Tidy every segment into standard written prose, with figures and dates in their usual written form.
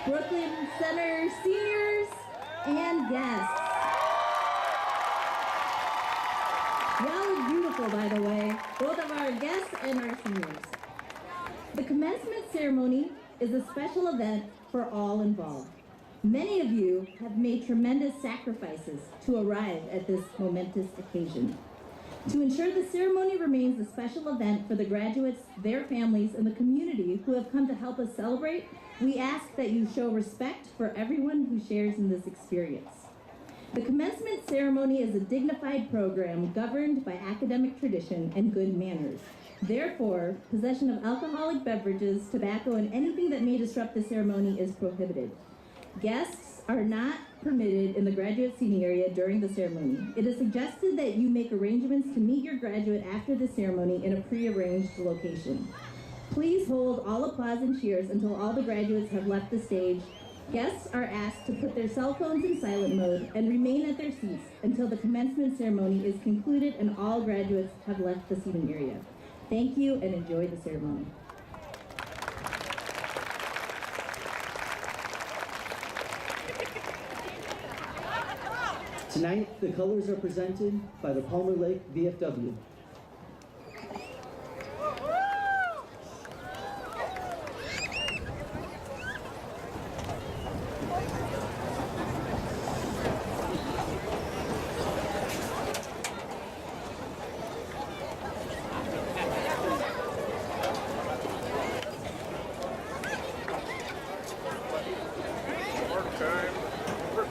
Brooklyn Center seniors and guests. Well, beautiful, by the way, both of our guests and our seniors. The commencement ceremony is a special event for all involved. Many of you have made tremendous sacrifices to arrive at this momentous occasion. To ensure the ceremony remains a special event for the graduates, their families, and the community who have come to help us celebrate, we ask that you show respect for everyone who shares in this experience. The commencement ceremony is a dignified program governed by academic tradition and good manners. Therefore, possession of alcoholic beverages, tobacco, and anything that may disrupt the ceremony is prohibited. Guests are not permitted in the graduate seating area during the ceremony. It is suggested that you make arrangements to meet your graduate after the ceremony in a pre-arranged location. Please hold all applause and cheers until all the graduates have left the stage. Guests are asked to put their cell phones in silent mode and remain at their seats until the commencement ceremony is concluded and all graduates have left the seating area. Thank you and enjoy the ceremony. Tonight, the colors are presented by the Palmer Lake VFW.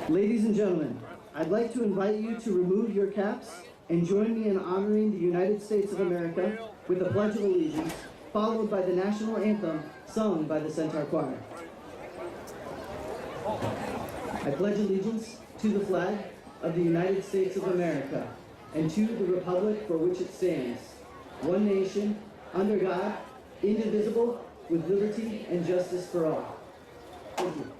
Ladies and gentlemen, I'd like to invite you to remove your caps and join me in honoring the United States of America with the Pledge of Allegiance, followed by the national anthem sung by the Centaur Choir. I pledge allegiance to the flag of the United States of America and to the republic for which it stands, one nation, under God, indivisible, with liberty and justice for all. Thank you.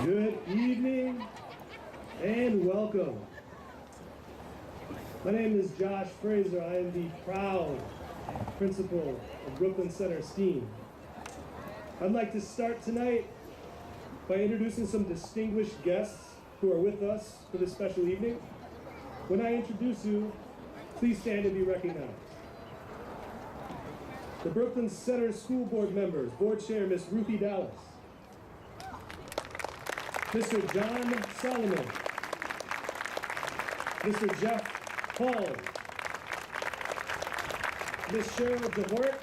Good evening and welcome. My name is Josh Fraser. I am the proud principal of Brooklyn Center STEAM. I'd like to start tonight by introducing some distinguished guests who are with us for this special evening. When I introduce you, please stand and be recognized. The Brooklyn Center School Board members, Board Chair Ms. Ruthie Dallas. Mr. John Solomon, Mr. Jeff Paul, Ms. Cheryl DeHort,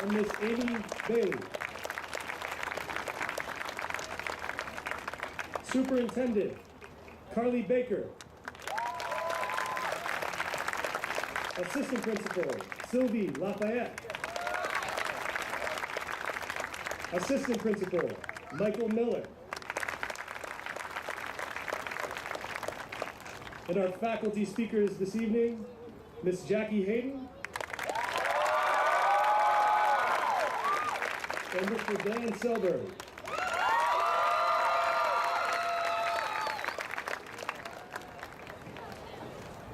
and Ms. Amy Bailey. Superintendent Carly Baker. Assistant Principal Sylvie Lafayette. Assistant Principal Michael Miller. And our faculty speakers this evening, Ms. Jackie Hayden and Mr. Dan Selberg.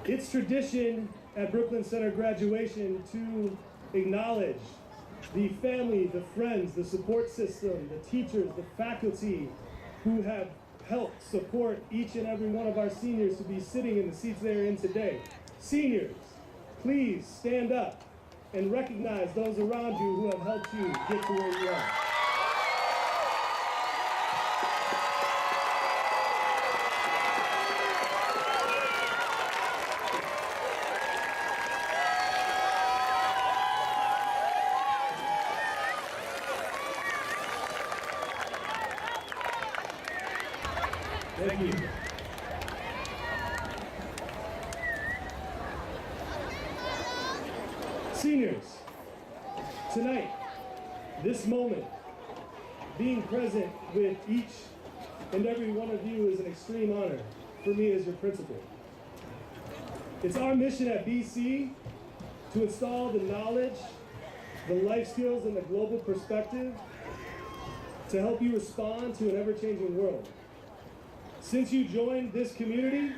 It's tradition at Brooklyn Center graduation to acknowledge the family, the friends, the support system, the teachers, the faculty who have helped support each and every one of our seniors to be sitting in the seats they're in today. Seniors, please stand up and recognize those around you who have helped you get to where you are. Thank you. Seniors, tonight, this moment, being present with each and every one of you is an extreme honor for me as your principal. It's our mission at BC to install the knowledge, the life skills, and the global perspective to help you respond to an ever-changing world. Since you joined this community,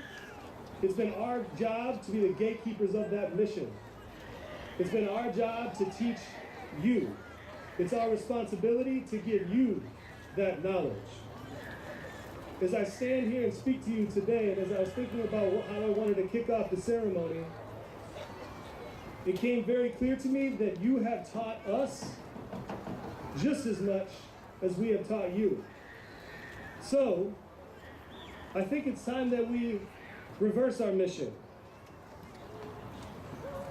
it's been our job to be the gatekeepers of that mission. It's been our job to teach you. It's our responsibility to give you that knowledge. As I stand here and speak to you today, and as I was thinking about how I wanted to kick off the ceremony, it came very clear to me that you have taught us just as much as we have taught you. So, I think it's time that we reverse our mission.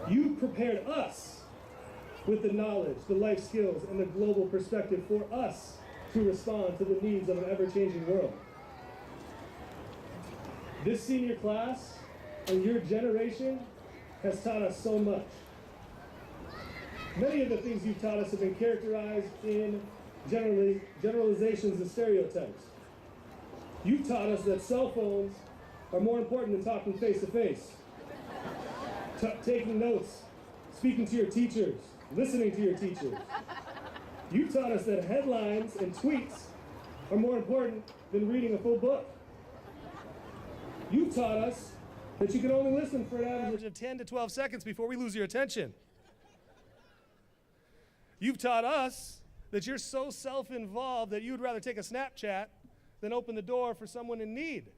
You prepared us with the knowledge, the life skills, and the global perspective for us to respond to the needs of an ever-changing world. This senior class and your generation has taught us so much. Many of the things you've taught us have been characterized in generalizations and stereotypes. You've taught us that cell phones are more important than talking face-to-face. Taking notes, speaking to your teachers, listening to your teachers. You've taught us that headlines and tweets are more important than reading a full book. You've taught us that you can only listen for an average of 10 to 12 seconds before we lose your attention. You've taught us that you're so self-involved that you'd rather take a Snapchat than open the door for someone in need.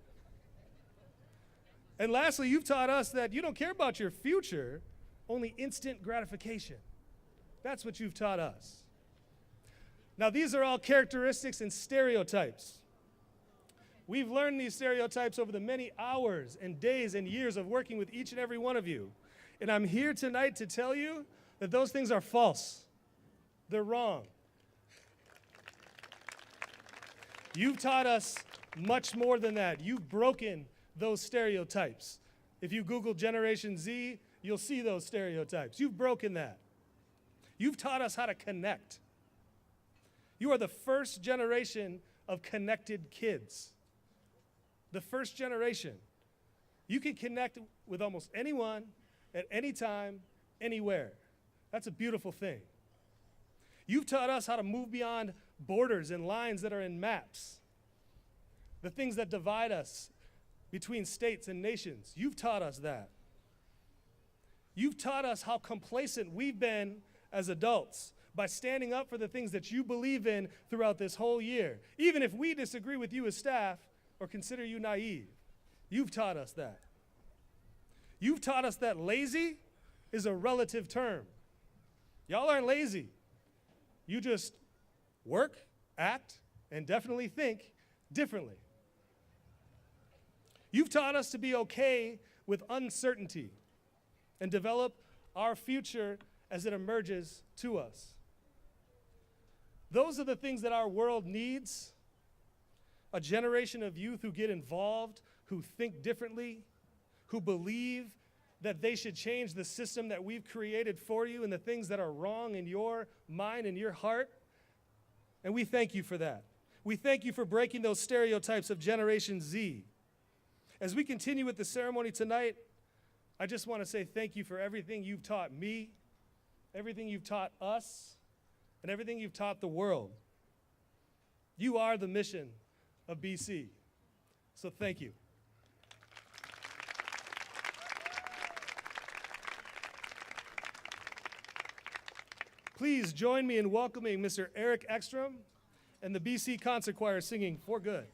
And lastly, you've taught us that you don't care about your future, only instant gratification. That's what you've taught us. Now, these are all characteristics and stereotypes. We've learned these stereotypes over the many hours and days and years of working with each and every one of you. And I'm here tonight to tell you that those things are false. They're wrong. You've taught us much more than that. You've broken those stereotypes. If you Google Generation Z, you'll see those stereotypes. You've broken that. You've taught us how to connect. You are the first generation of connected kids. The first generation. You can connect with almost anyone, at any time, anywhere. That's a beautiful thing. You've taught us how to move beyond borders and lines that are in maps. The things that divide us between states and nations. You've taught us that. You've taught us how complacent we've been as adults by standing up for the things that you believe in throughout this whole year, even if we disagree with you as staff or consider you naive. You've taught us that. You've taught us that lazy is a relative term. Y'all aren't lazy. You just work, act, and definitely think differently. You've taught us to be okay with uncertainty and develop our future as it emerges to us. Those are the things that our world needs. A generation of youth who get involved, who think differently, who believe that they should change the system that we've created for you and the things that are wrong in your mind and your heart. And we thank you for that. We thank you for breaking those stereotypes of Generation Z. As we continue with the ceremony tonight, I just want to say thank you for everything you've taught me, everything you've taught us, and everything you've taught the world. You are the mission of BC. So thank you. Please join me in welcoming Mr. Eric Ekstrom and the BC Concert Choir singing For Good.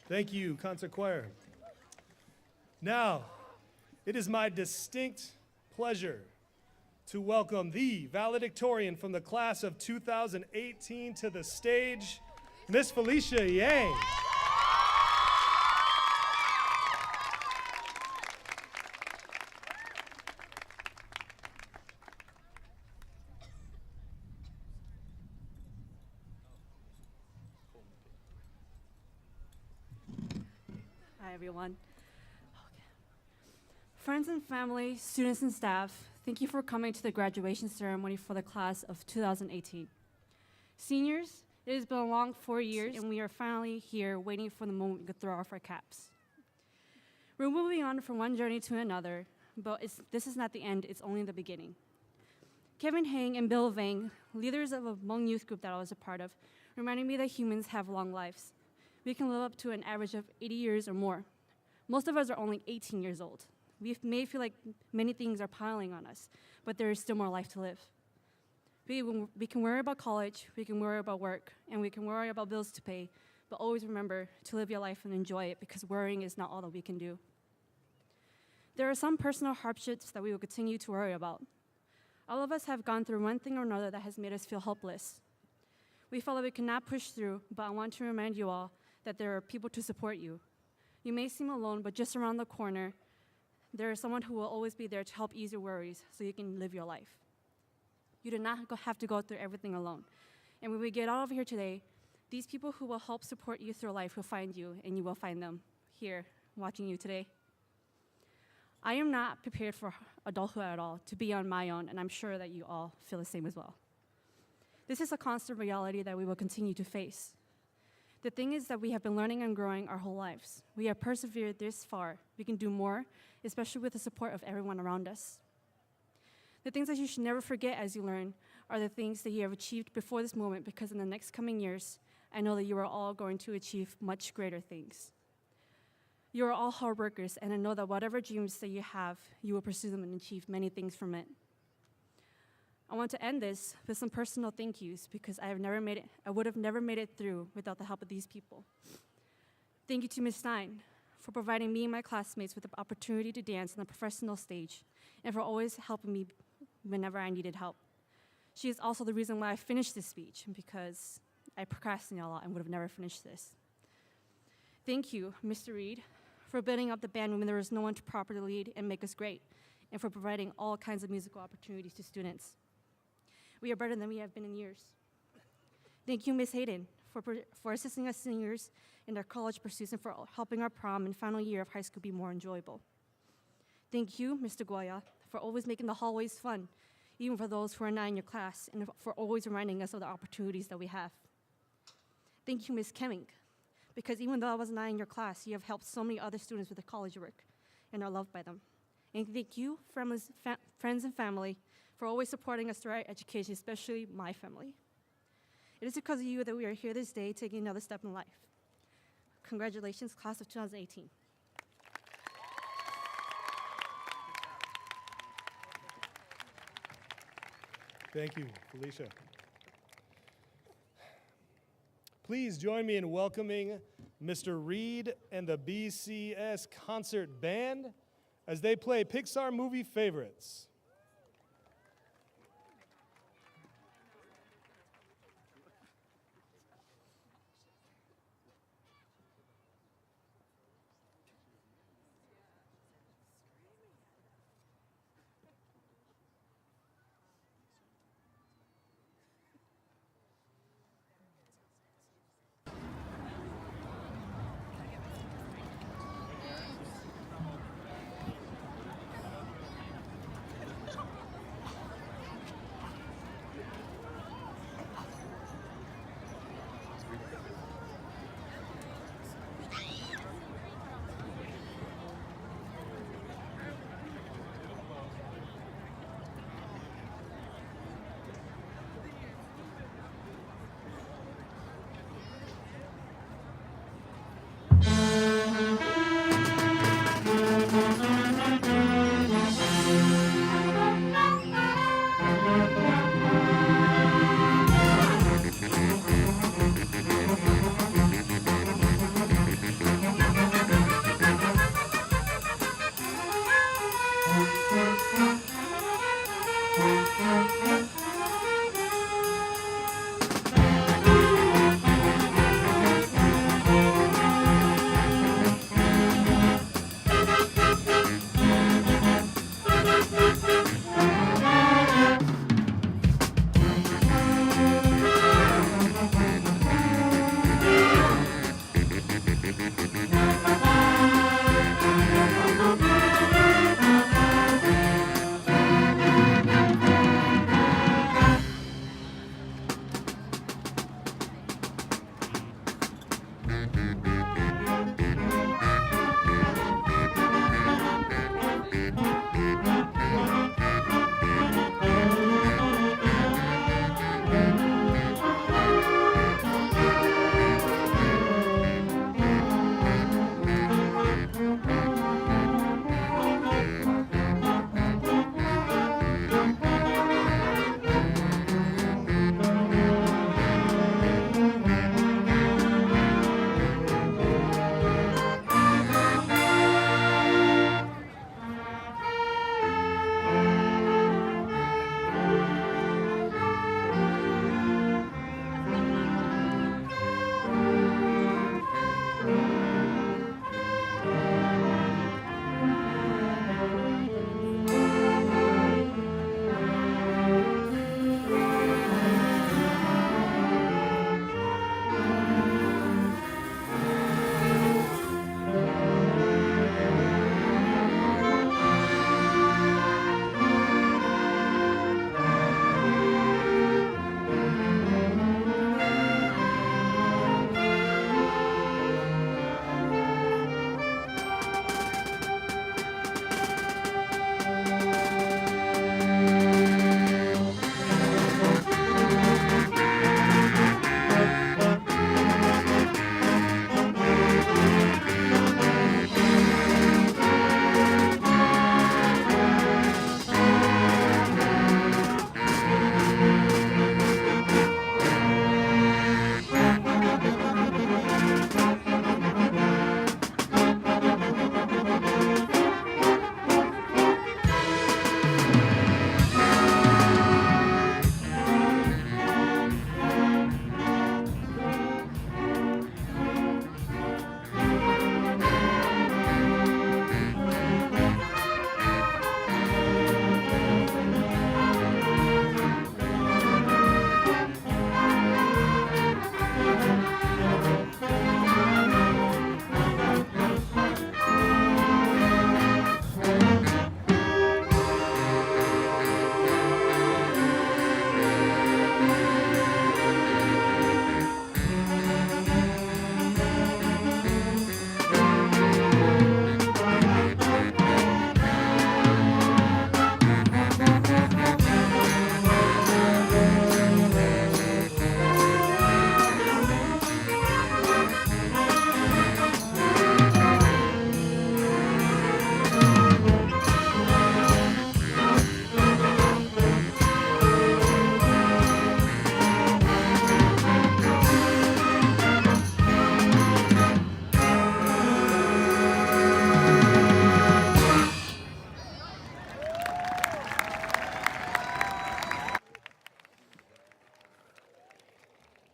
Thank you, concert choir. Now, it is my distinct pleasure to welcome the valedictorian from the class of 2018 to the stage, Miss Felicia Yang. Hi, everyone. Okay. Friends and family, students and staff, thank you for coming to the graduation ceremony for the class of 2018. Seniors, it has been a long 4 years, and we are finally here waiting for the moment we could throw off our caps. We're moving on from one journey to another, but this is not the end, it's only the beginning. Kevin Hang and Bill Vang, leaders of a Hmong youth group that I was a part of, reminded me that humans have long lives. We can live up to an average of 80 years or more. Most of us are only 18 years old. We may feel like many things are piling on us, but there is still more life to live. We can worry about college, we can worry about work, and we can worry about bills to pay, but always remember to live your life and enjoy it, because worrying is not all that we can do. There are some personal hardships that we will continue to worry about. All of us have gone through one thing or another that has made us feel hopeless. We felt that we cannot push through, but I want to remind you all that there are people to support you. You may seem alone, but just around the corner, there is someone who will always be there to help ease your worries so you can live your life. You do not have to go through everything alone. And when we get out of here today, these people who will help support you through life will find you, and you will find them here watching you today. I am not prepared for adulthood at all, to be on my own, and I'm sure that you all feel the same as well. This is a constant reality that we will continue to face. The thing is that we have been learning and growing our whole lives. We have persevered this far. We can do more, especially with the support of everyone around us. The things that you should never forget as you learn are the things that you have achieved before this moment, because in the next coming years, I know that you are all going to achieve much greater things. You are all hard workers, and I know that whatever dreams that you have, you will pursue them and achieve many things from it. I want to end this with some personal thank yous, because I would have never made it through without the help of these people. Thank you to Ms. Stein for providing me and my classmates with the opportunity to dance on the professional stage, and for always helping me whenever I needed help. She is also the reason why I finished this speech, because I procrastinated a lot and would have never finished this. Thank you, Mr. Reed, for building up the band when there was no one to properly lead and make us great, and for providing all kinds of musical opportunities to students. We are better than we have been in years. Thank you, Ms. Hayden, for assisting us seniors in our college pursuits and for helping our prom and final year of high school be more enjoyable. Thank you, Mr. Goya, for always making the hallways fun, even for those who are not in your class, and for always reminding us of the opportunities that we have. Thank you, Ms. Kemming, because even though I was not in your class, you have helped so many other students with their college work and are loved by them. And thank you, friends and family, for always supporting us through our education, especially my family. It is because of you that we are here this day taking another step in life. Congratulations, class of 2018. Thank you, Felicia. Please join me in welcoming Mr. Reed and the BCS Concert Band as they play Pixar movie favorites.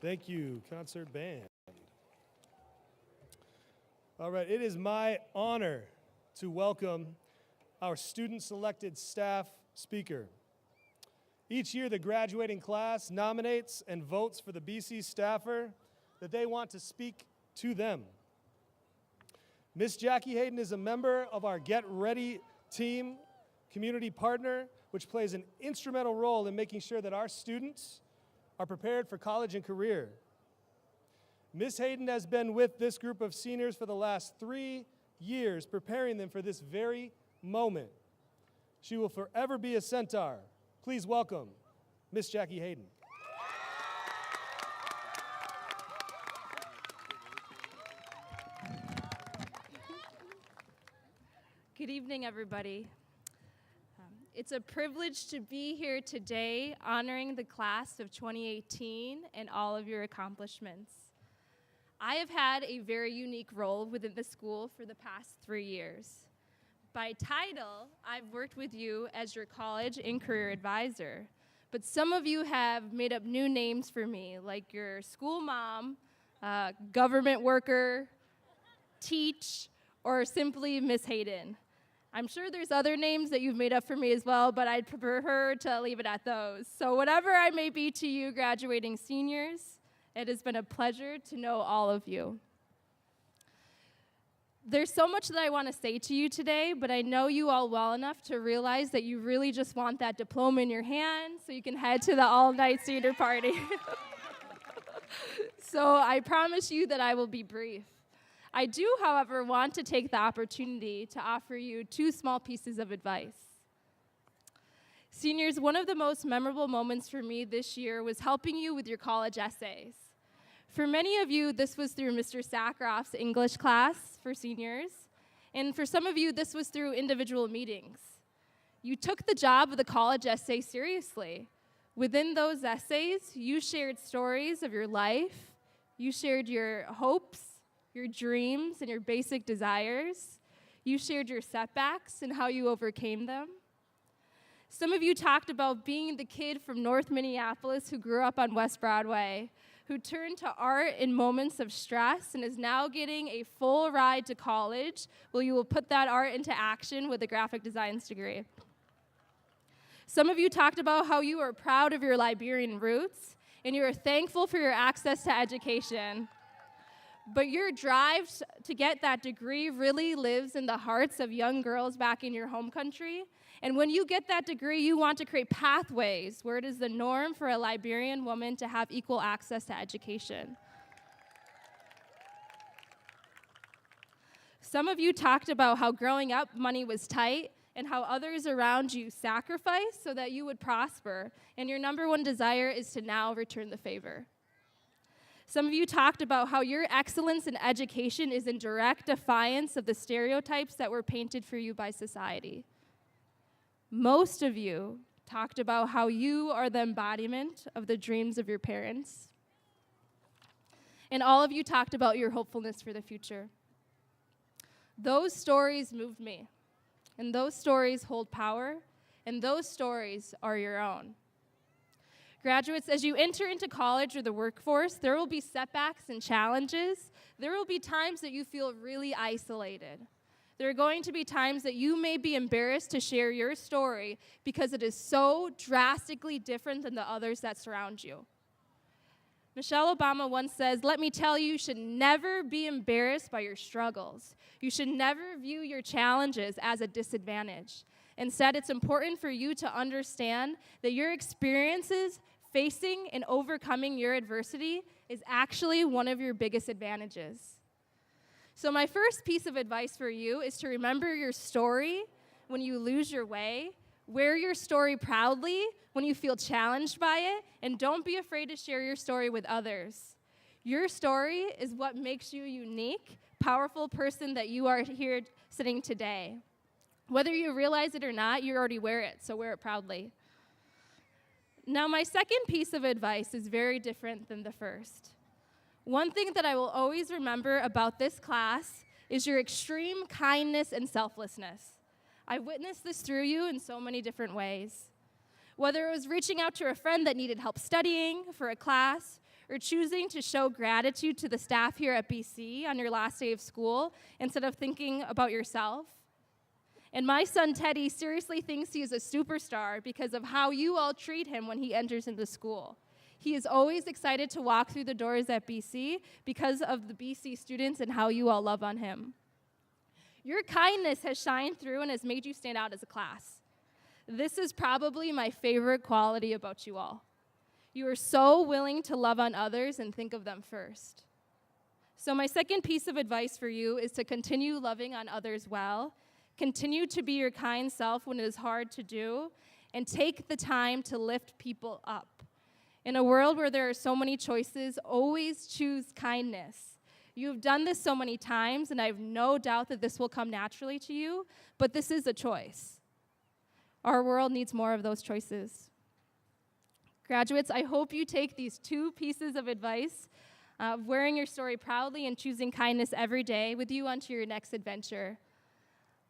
Thank you, concert band. All right, it is my honor to welcome our student-selected staff speaker. Each year, the graduating class nominates and votes for the BC staffer that they want to speak to them. Miss Jackie Hayden is a member of our Get Ready team, community partner, which plays an instrumental role in making sure that our students are prepared for college and career. Miss Hayden has been with this group of seniors for the last 3 years, preparing them for this very moment. She will forever be a centaur. Please welcome Miss Jackie Hayden. Good evening, everybody. It's a privilege to be here today honoring the class of 2018 and all of your accomplishments. I have had a very unique role within the school for the past 3 years. By title, I've worked with you as your college and career advisor, but some of you have made up new names for me, like your school mom, government worker, teach, or simply Miss Hayden. I'm sure there's other names that you've made up for me as well, but I'd prefer to leave it at those. So whatever I may be to you graduating seniors, it has been a pleasure to know all of you. There's so much that I want to say to you today, but I know you all well enough to realize that you really just want that diploma in your hand so you can head to the all-night senior party. So I promise you that I will be brief. I do, however, want to take the opportunity to offer you 2 small pieces of advice. Seniors, one of the most memorable moments for me this year was helping you with your college essays. For many of you, this was through Mr. Sakharov's English class for seniors, and for some of you, this was through individual meetings. You took the job of the college essay seriously. Within those essays, you shared stories of your life, you shared your hopes, your dreams, and your basic desires. You shared your setbacks and how you overcame them. Some of you talked about being the kid from North Minneapolis who grew up on West Broadway, who turned to art in moments of stress and is now getting a full ride to college, where you will put that art into action with a graphic design degree. Some of you talked about how you are proud of your Liberian roots and you are thankful for your access to education. But your drive to get that degree really lives in the hearts of young girls back in your home country. And when you get that degree, you want to create pathways where it is the norm for a Liberian woman to have equal access to education. Some of you talked about how growing up money was tight and how others around you sacrificed so that you would prosper, and your number one desire is to now return the favor. Some of you talked about how your excellence in education is in direct defiance of the stereotypes that were painted for you by society. Most of you talked about how you are the embodiment of the dreams of your parents. And all of you talked about your hopefulness for the future. Those stories moved me, and those stories hold power, and those stories are your own. Graduates, as you enter into college or the workforce, there will be setbacks and challenges. There will be times that you feel really isolated. There are going to be times that you may be embarrassed to share your story because it is so drastically different than the others that surround you. Michelle Obama once says, "Let me tell you, you should never be embarrassed by your struggles. You should never view your challenges as a disadvantage. Instead, it's important for you to understand that your experiences facing and overcoming your adversity is actually one of your biggest advantages." So my first piece of advice for you is to remember your story when you lose your way. Wear your story proudly when you feel challenged by it, and don't be afraid to share your story with others. Your story is what makes you a unique, powerful person that you are here sitting today. Whether you realize it or not, you already wear it, so wear it proudly. Now, my second piece of advice is very different than the first. One thing that I will always remember about this class is your extreme kindness and selflessness. I witnessed this through you in so many different ways. Whether it was reaching out to a friend that needed help studying for a class, or choosing to show gratitude to the staff here at BC on your last day of school instead of thinking about yourself. And my son Teddy seriously thinks he is a superstar because of how you all treat him when he enters into school. He is always excited to walk through the doors at BC because of the BC students and how you all love on him. Your kindness has shined through and has made you stand out as a class. This is probably my favorite quality about you all. You are so willing to love on others and think of them first. So my second piece of advice for you is to continue loving on others well, continue to be your kind self when it is hard to do, and take the time to lift people up. In a world where there are so many choices, always choose kindness. You've done this so many times, and I have no doubt that this will come naturally to you, but this is a choice. Our world needs more of those choices. Graduates, I hope you take these 2 pieces of advice, wearing your story proudly and choosing kindness every day, with you onto your next adventure.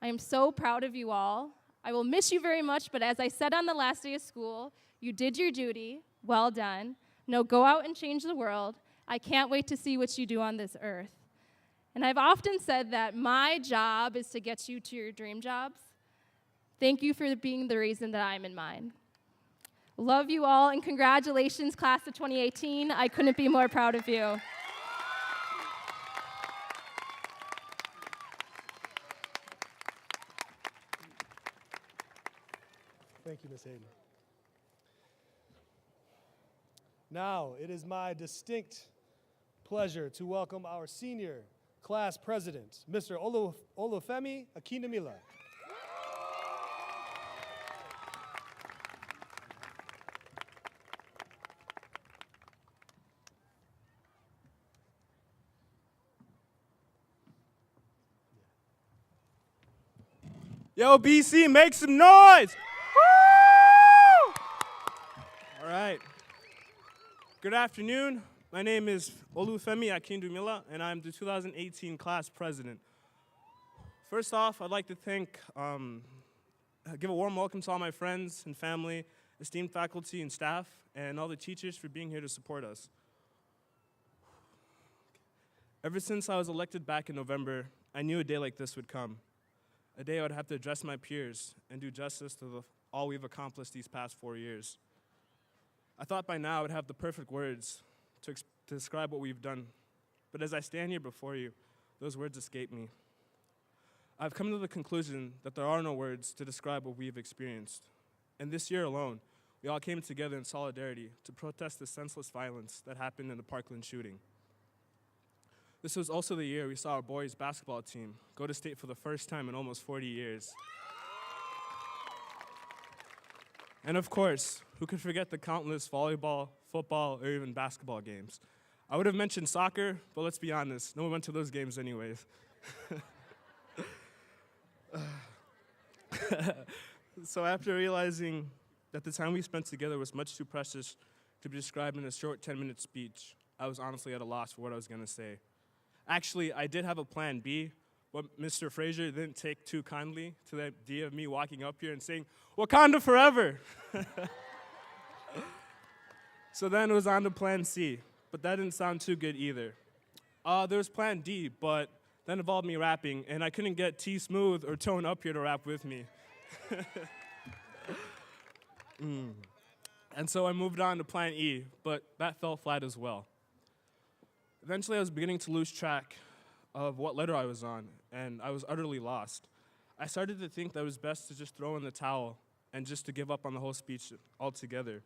I am so proud of you all. I will miss you very much, but as I said on the last day of school, you did your duty. Well done. Now go out and change the world. I can't wait to see what you do on this earth. And I've often said that my job is to get you to your dream jobs. Thank you for being the reason that I'm in mine. Love you all, and congratulations, class of 2018. I couldn't be more proud of you. Thank you, Ms. Hayden. Now, it is my distinct pleasure to welcome our senior class president, Mr. Olufemi Akinamila. Yo, BC, make some noise! Woo! All right. Good afternoon. My name is Olufemi Akindumila, and I'm the 2018 class president. First off, I'd like to give a warm welcome to all my friends and family, esteemed faculty and staff, and all the teachers for being here to support us. Ever since I was elected back in November, I knew a day like this would come. A day I would have to address my peers and do justice to all we've accomplished these past 4 years. I thought by now I would have the perfect words to describe what we've done, but as I stand here before you, those words escape me. I've come to the conclusion that there are no words to describe what we've experienced. And this year alone, we all came together in solidarity to protest the senseless violence that happened in the Parkland shooting. This was also the year we saw our boys' basketball team go to state for the first time in almost 40 years. And of course, who could forget the countless volleyball, football, or even basketball games? I would have mentioned soccer, but let's be honest, no one went to those games anyways. So after realizing that the time we spent together was much too precious to be described in a short 10-minute speech, I was honestly at a loss for what I was gonna say. Actually, I did have a plan B, but Mr. Frazier didn't take too kindly to the idea of me walking up here and saying, "Wakanda forever!" So then it was on to plan C, but that didn't sound too good either. There was plan D, but that involved me rapping, and I couldn't get T Smooth or Tone up here to rap with me. And so I moved on to plan E, but that fell flat as well. Eventually, I was beginning to lose track of what letter I was on, and I was utterly lost. I started to think that it was best to just throw in the towel and just to give up on the whole speech altogether.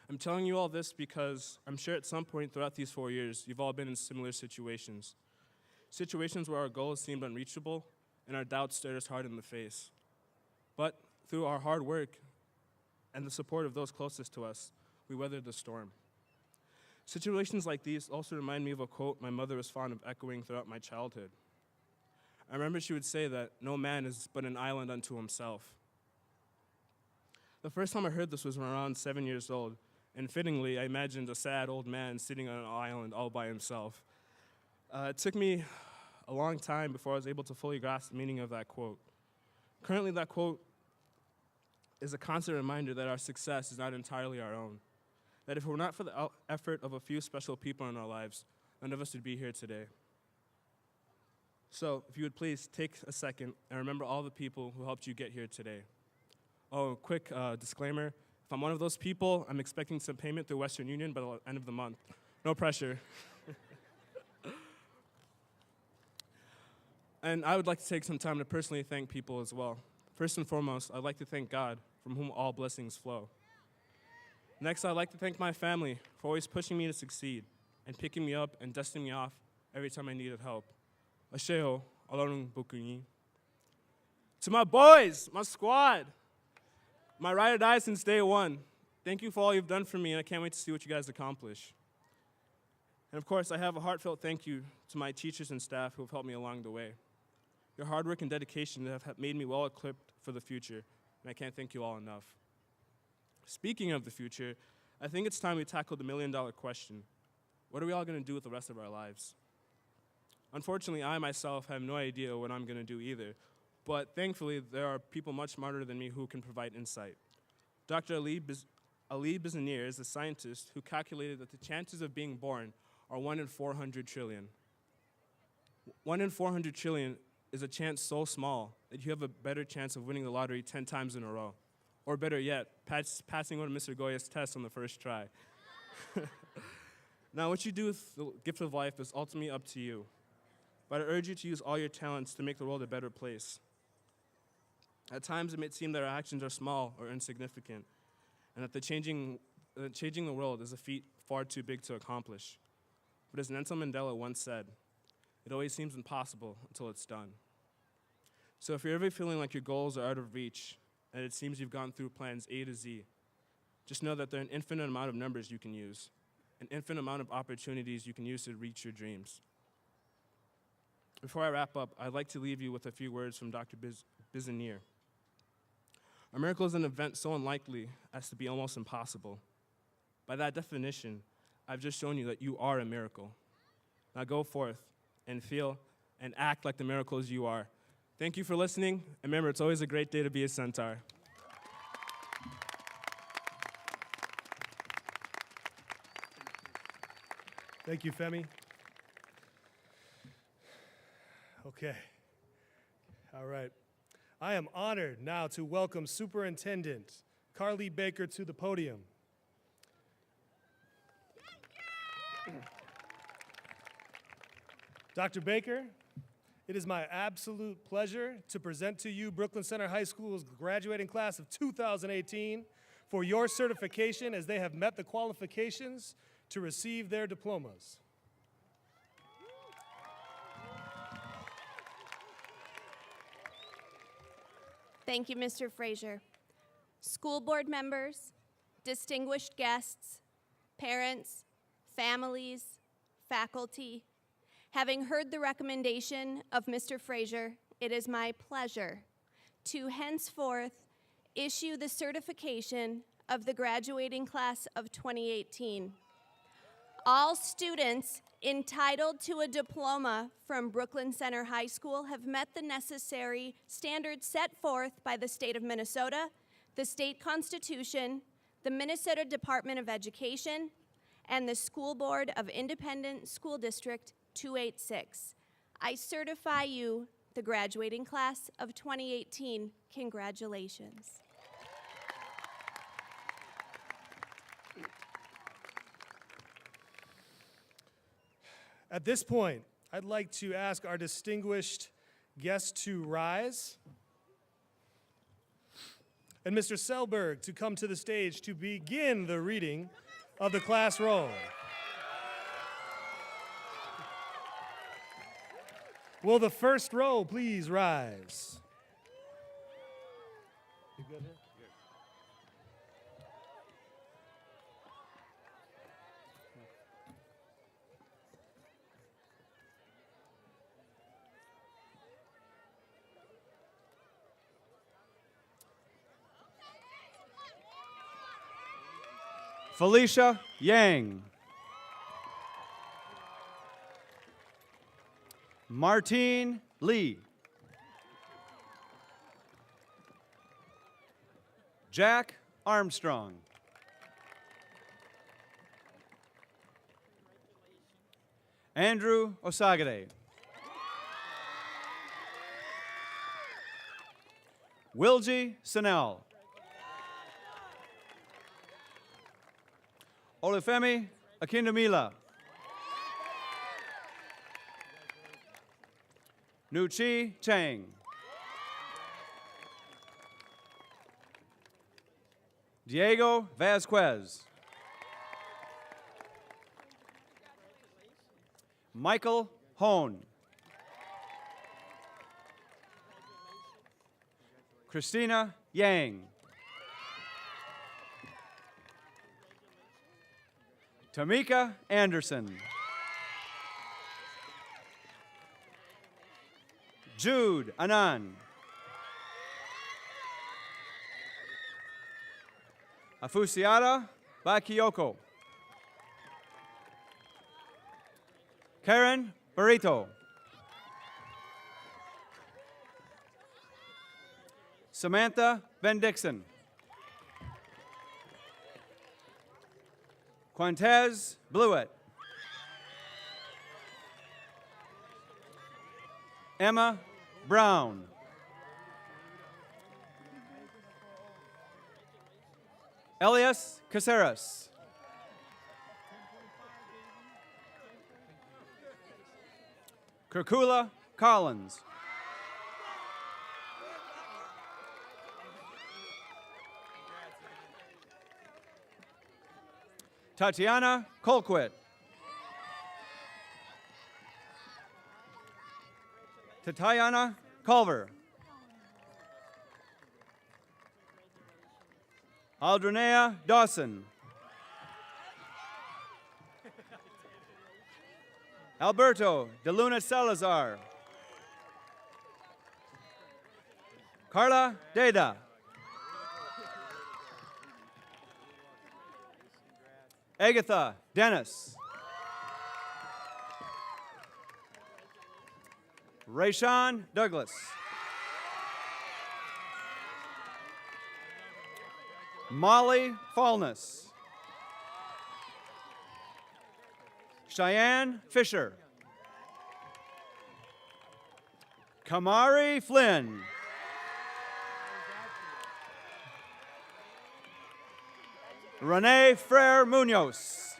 I'm telling you all this because I'm sure at some point throughout these 4 years, you've all been in similar situations. Situations where our goals seemed unreachable and our doubts stared us hard in the face. But through our hard work and the support of those closest to us, we weathered the storm. Situations like these also remind me of a quote my mother was fond of echoing throughout my childhood. I remember she would say that no man is but an island unto himself. The first time I heard this was when around 7 years old, and fittingly, I imagined a sad old man sitting on an island all by himself. It took me a long time before I was able to fully grasp the meaning of that quote. Currently, that quote is a constant reminder that our success is not entirely our own. That if it were not for the effort of a few special people in our lives, none of us would be here today. So, if you would please take a second and remember all the people who helped you get here today. Oh, quick disclaimer, if I'm one of those people, I'm expecting some payment through Western Union by the end of the month. No pressure. And I would like to take some time to personally thank people as well. First and foremost, I'd like to thank God, from whom all blessings flow. Next, I'd like to thank my family for always pushing me to succeed and picking me up and dusting me off every time I needed help. Asheo, Alarung Bukunyi. To my boys, my squad, my ride or die since day one, thank you for all you've done for me, and I can't wait to see what you guys accomplish. And of course, I have a heartfelt thank you to my teachers and staff who have helped me along the way. Your hard work and dedication have made me well equipped for the future, and I can't thank you all enough. Speaking of the future, I think it's time we tackle the million-dollar question. What are we all going to do with the rest of our lives? Unfortunately, I myself have no idea what I'm going to do either, but thankfully, there are people much smarter than me who can provide insight. Dr. Ali Bizanir is a scientist who calculated that the chances of being born are 1 in 400 trillion. 1 in 400 trillion is a chance so small that you have a better chance of winning the lottery 10 times in a row. Or better yet, passing one of Mr. Goya's tests on the first try. Now, what you do with the gift of life is ultimately up to you. But I urge you to use all your talents to make the world a better place. At times, it may seem that our actions are small or insignificant, and that changing the world is a feat far too big to accomplish. But as Nelson Mandela once said, it always seems impossible until it's done. So if you're ever feeling like your goals are out of reach, and it seems you've gone through plans A to Z, just know that there are an infinite amount of numbers you can use, an infinite amount of opportunities you can use to reach your dreams. Before I wrap up, I'd like to leave you with a few words from Dr. Bizanier. A miracle is an event so unlikely as to be almost impossible. By that definition, I've just shown you that you are a miracle. Now go forth and feel and act like the miracles you are. Thank you for listening, and remember, it's always a great day to be a centaur. Thank you, Femi. Okay. All right. I am honored now to welcome Superintendent Carly Baker to the podium. Dr. Baker, it is my absolute pleasure to present to you Brooklyn Center High School's graduating class of 2018 for your certification as they have met the qualifications to receive their diplomas. Thank you, Mr. Frazier. School board members, distinguished guests, parents, families, faculty, having heard the recommendation of Mr. Frazier, it is my pleasure to henceforth issue the certification of the graduating class of 2018. All students entitled to a diploma from Brooklyn Center High School have met the necessary standards set forth by the state of Minnesota, the state constitution, the Minnesota Department of Education, and the School Board of Independent School District 286. I certify you the graduating class of 2018. Congratulations. At this point, I'd like to ask our distinguished guests to rise, and Mr. Selberg to come to the stage to begin the reading of the class roll. Will the first row please rise? You good here? Felicia Yang. Martine Lee. Jack Armstrong. Andrew Osagade. Wilgie Sanel. Olufemi Akindamila. Nuchi Chang. Diego Vasquez. Michael Hone. Christina Yang. Tamika Anderson. Jude Anand. Afusiada Bakayoko. Karen Barito. Samantha Van Dixon. Quintez Blewett. Emma Brown. Elias Caceres. Kirkula Collins. Tatiana Colquitt. Tatiana Culver. Aldrinea Dawson. Alberto de Luna Salazar. Carla Deda. Agatha Dennis. Rayshawn Douglas. Molly Fallness. Cheyenne Fisher. Kamari Flynn. Renee Frere Munoz.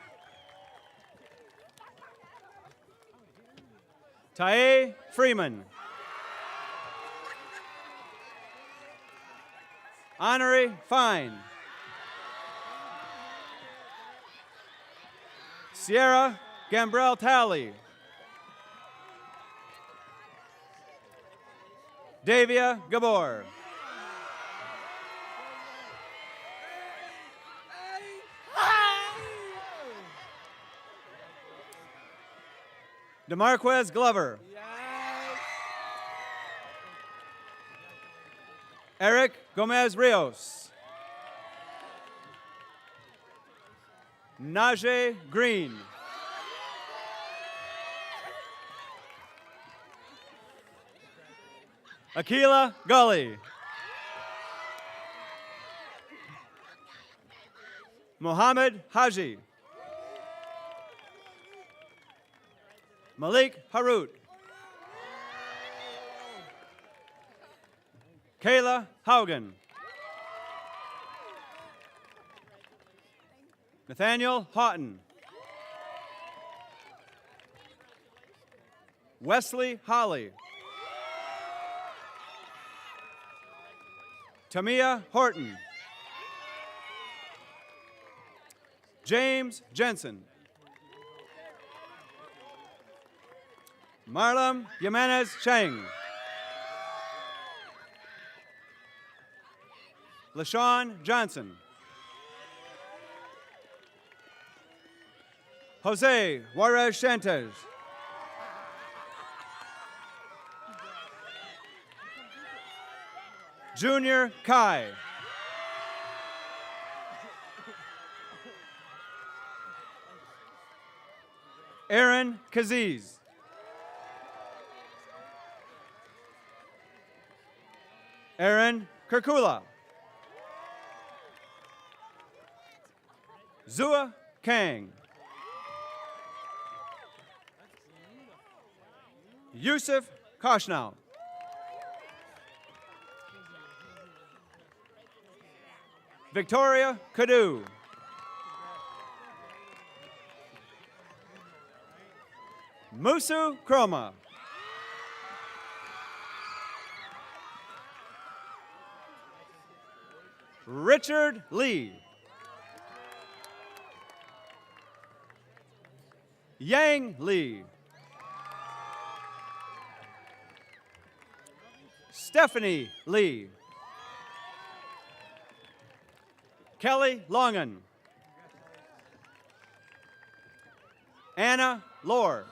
Tae Freeman. Honorary Fine. Sierra Gambrell Talley. Davia Gabor. DeMarquez Glover. Eric Gomez Rios. Najee Green. Akila Gully. Mohammed Haji. Malik Harut. Kayla Haugen. Nathaniel Houghton. Wesley Holly. Tamia Horton. James Jensen. Marlon Jimenez Chang. LaShawn Johnson. Jose Juarez Shantes. Junior Kai. Aaron Kaziz. Aaron Kirkula. Zua Kang. Yusuf Koshnow. Victoria Kadu. Musu Kroma. Richard Lee. Yang Lee. Stephanie Lee. Kelly Longan. Anna Lore.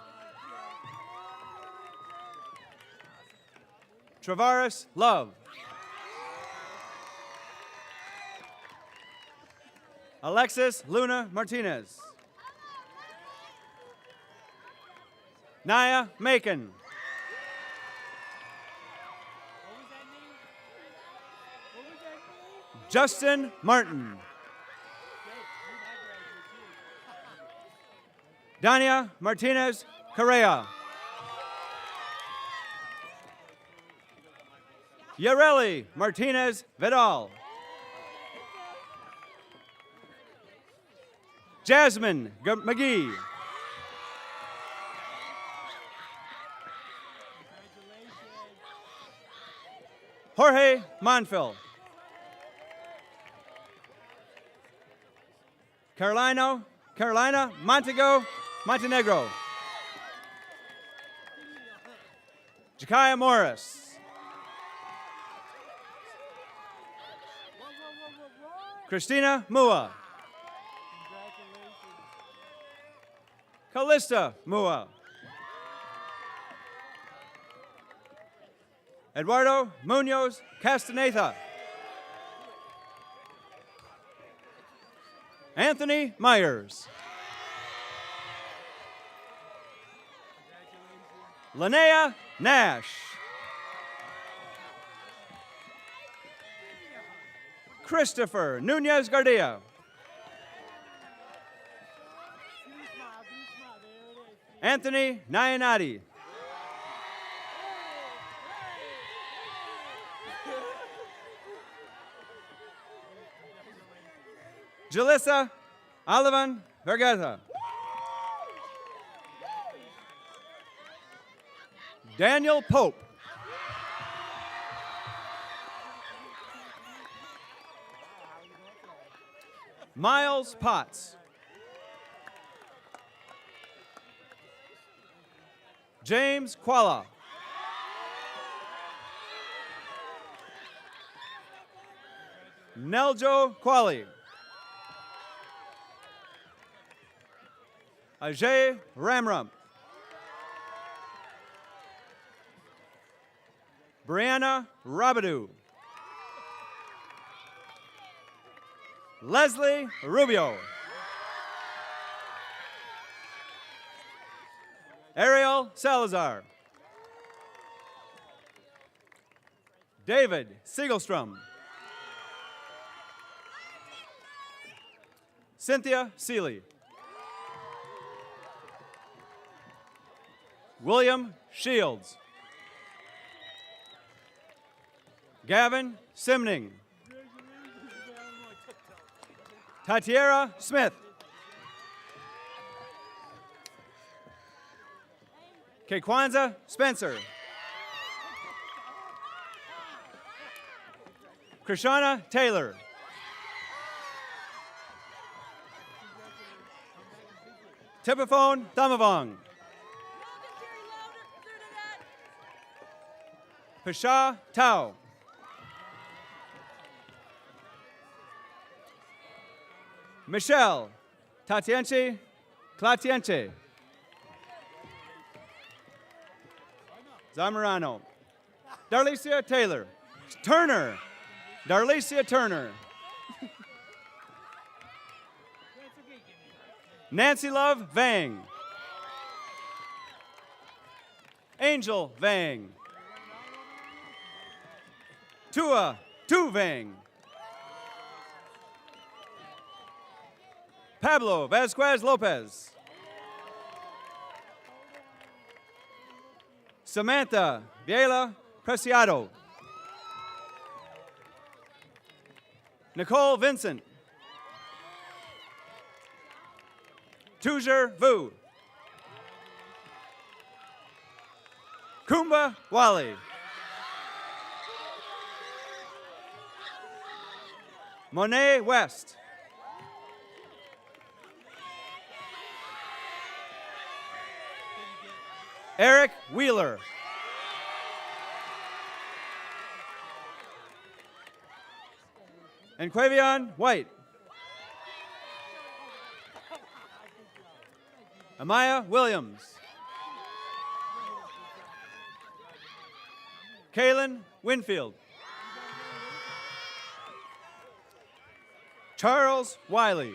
Travaris Love. Alexis Luna Martinez. Naya Macon. Justin Martin. Dania Martinez Correa. Yareli Martinez Vidal. Jasmine McGee. Jorge Monfil. Carolina Montego Montenegro. Jakaya Morris. Christina Mua. Callista Mua. Eduardo Munoz Castaneda. Anthony Myers. Linnea Nash. Christopher Nunez Gardia. Anthony Nayanati. Jalissa Alivan Vergeza. Daniel Pope. Miles Potts. James Qualla. Neljo Quali. Ajay Ramram. Brianna Rabadou. Leslie Rubio. Ariel Salazar. David Siegelstrom. Cynthia Seeley. William Shields. Gavin Simning. Tatiera Smith. Kekwanza Spencer. Krishana Taylor. Tipaphone Thamavong. Pasha Tao. Michelle Tatienche Clatienche. Zamorano. Darlicia Taylor. Turner. Darlicia Turner. Nancy Love Vang. Angel Vang. Tua Tu Vang. Pablo Vasquez Lopez. Samantha Viela Preciado. Nicole Vincent. Tujer Vu. Kumba Wali. Monet West. Eric Wheeler. And Quavion White. Amaya Williams. Kaylin Winfield. Charles Wiley.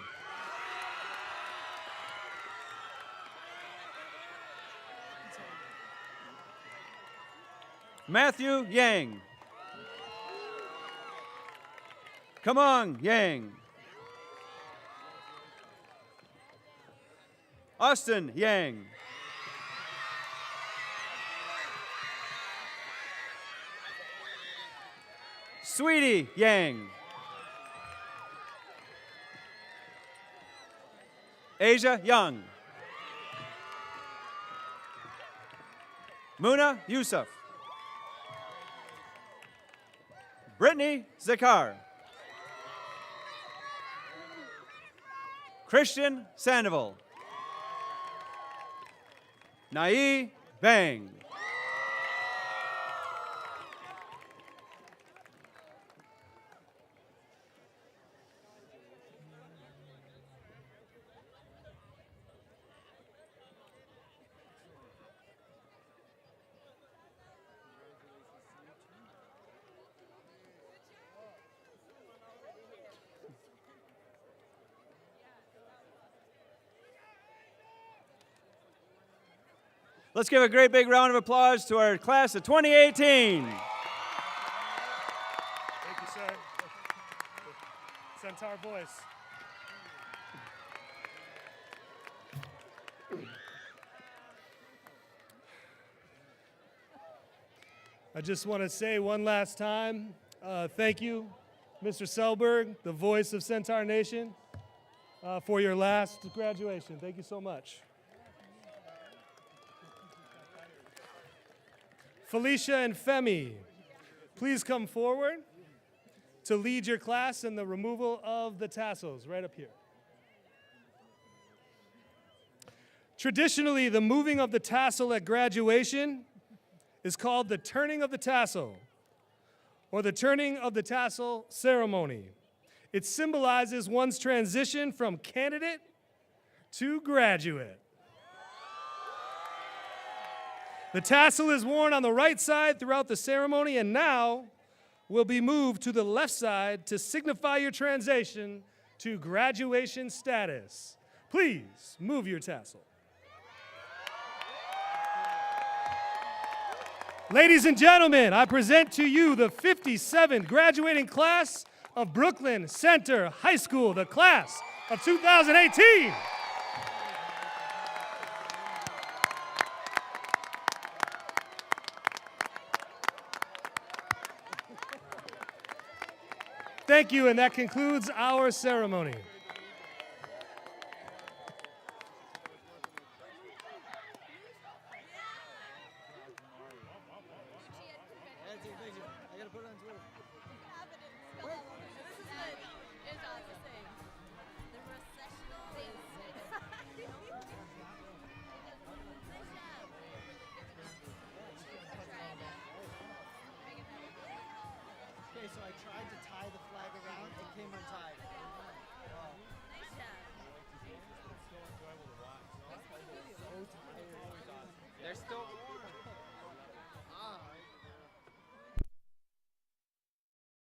Matthew Yang. Come on, Yang. Austin Yang. Sweetie Yang. Asia Young. Muna Yusuf. Brittany Zakar. Christian Sandoval. Nai Bang. Let's give a great big round of applause to our class of 2018. Thank you, sir. Centaur voice. I just want to say one last time, thank you, Mr. Selberg, the voice of Centaur Nation, for your last graduation. Thank you so much. Felicia and Femi, please come forward to lead your class in the removal of the tassels, right up here. Traditionally, the moving of the tassel at graduation is called the turning of the tassel, or the turning of the tassel ceremony. It symbolizes one's transition from candidate to graduate. The tassel is worn on the right side throughout the ceremony and now will be moved to the left side to signify your transition to graduation status. Please move your tassel. Ladies and gentlemen, I present to you the 57th graduating class of Brooklyn Center High School, the class of 2018. Thank you, and that concludes our ceremony. Okay, so I tried to tie the flag around, it came untied.